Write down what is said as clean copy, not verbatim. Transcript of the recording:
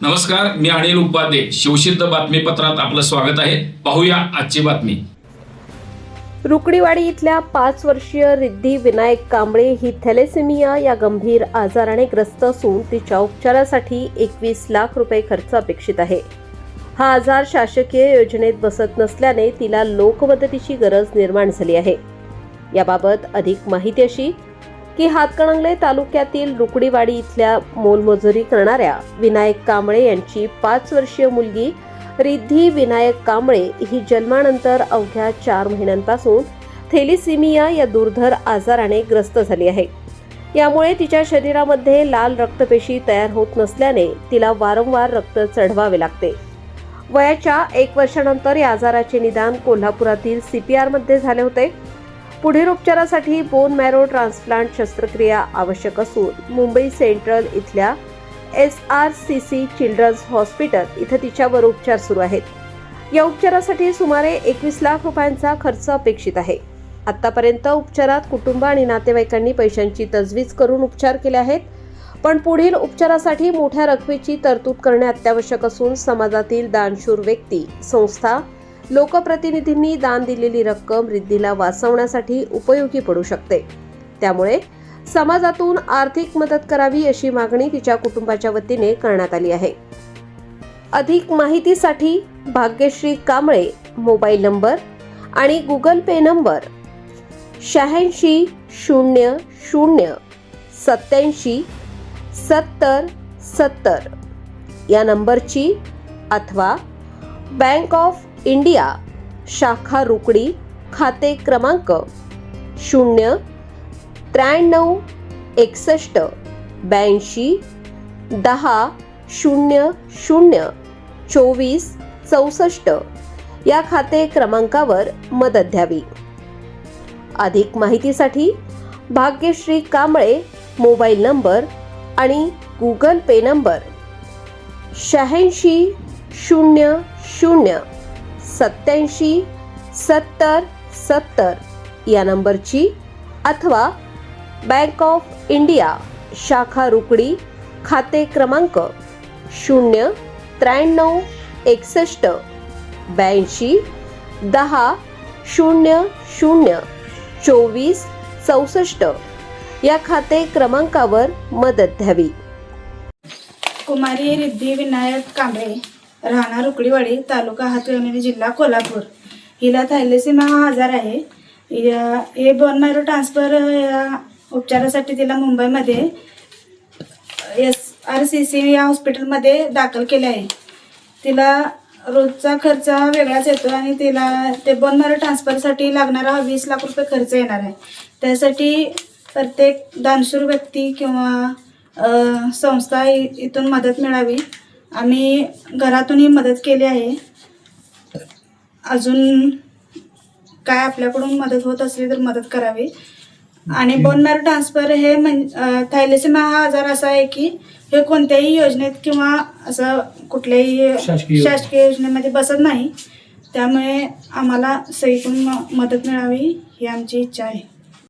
नमस्कार, मी अनिल उपाध्ये. शिवसिद्ध बातमीपत्रात आपलं स्वागत आहे. पाहूया आजची बातमी. रुकडीवाडी इथल्या 5 वर्षीय रिद्धी विनायक कांबळे ही थॅलेसेमिया या गंभीर आजाराने ग्रस्त असून तिच्या उपचारासाठी 21 लाख रुपये खर्च अपेक्षित आहे. हा आजार शासकीय योजनेत बसत नसल्याने तिला लोकमदतीची गरज निर्माण झाली आहे. याबाबत अधिक माहिती अशी की हातकणंगले तालुक्यातील रुकडीवाडी इथल्या मोलमजुरी करणाऱ्या विनायक कांबळे यांची 5 वर्षीय मुलगी रिद्धी विनायक कांबळे ही जन्मानंतर अवघ्या 4 महिन्यांपासून थॅलेसेमिया या दुर्धर आजाराने ग्रस्त झाली आहे. यामुळे तिच्या शरीरामध्ये लाल रक्तपेशी तयार होत नसल्याने तिला वारंवार रक्त चढवावे लागते. वयाच्या 1 वर्षानंतर या आजाराचे निदान कोल्हापुरातील CPR मध्ये झाले होते. पुढील उपचारासाठी बोन मॅरो ट्रान्सप्लांट शस्त्रक्रिया आवश्यक असून मुंबई सेंट्रल इथल्या SRCC चिल्ड्रन्स हॉस्पिटल इथं तिच्यावर उपचार सुरू आहेत. या उपचारासाठी सुमारे 21 लाख रुपयांचा खर्च अपेक्षित आहे. आतापर्यंत उपचारात कुटुंब आणि नातेवाईकांनी पैशांची तजवीज करून उपचार केले आहेत, पण पुढील उपचारासाठी मोठ्या रकमेची तरतूद करणे अत्यावश्यक असून समाजातील दानशूर व्यक्ती, संस्था, लोकप्रतिनिधींनी दान दिलेली रक्कम रिद्धीला वाचवण्यासाठी उपयोगी पडू शकते. त्यामुळे समाजातून आर्थिक मदत करावी अशी मागणी तिच्या कुटुंबाच्या वतीने करण्यात आली आहे. अधिक माहितीसाठी भाग्यश्री कांबळे मोबाईल नंबर आणि गुगल पे नंबर 86 00 87 70 70 या नंबरची अथवा बँक ऑफ इंडिया शाखा रुकडी खाते क्रमांक 0 93 61 82 10 00 24 64 या खाते क्रमांकावर मदत द्यावी. अधिक माहितीसाठी भाग्यश्री कांबळे मोबाईल नंबर आणि गुगल पे नंबर 86 00 87 70 70 या नंबरची अथवा बँक ऑफ इंडिया शाखा रुकडी खाते क्रमांक 0 93 61 82 10 00 24 64 या खाते क्रमांकावर मदत द्यावी. कुमारी रिद्धी विनायक कांबळे, राहणार रुकडीवाडी, तालुका हातकणंगले, जिल्हा कोल्हापूर. हिला थॅलेसेमिया हा आजार आहे. हे बोन मॅरो ट्रान्सफर या उपचारासाठी तिला मुंबईमध्ये SRCC या हॉस्पिटलमध्ये दाखल केले आहे. तिला रोजचा खर्च वेगळाच येतो आणि तिला ते बोन मॅरो ट्रान्सफरसाठी लागणारा 20 लाख रुपये खर्च येणार आहे. त्यासाठी प्रत्येक दानशूर व्यक्ती किंवा संस्था इथून मदत मिळावी. आम्ही घरातूनही मदत केली आहे. अजून काय आपल्याकडून मदत होत असली तर मदत करावी. आणि बोन मॅरो ट्रान्सफर हे थॅलेसेमिया हा आजार असा आहे की हे कोणत्याही योजनेत किंवा असं कुठल्याही शासकीय योजनेमध्ये बसत नाही. त्यामुळे आम्हाला सगळीकडून मदत मिळावी ही आमची इच्छा आहे.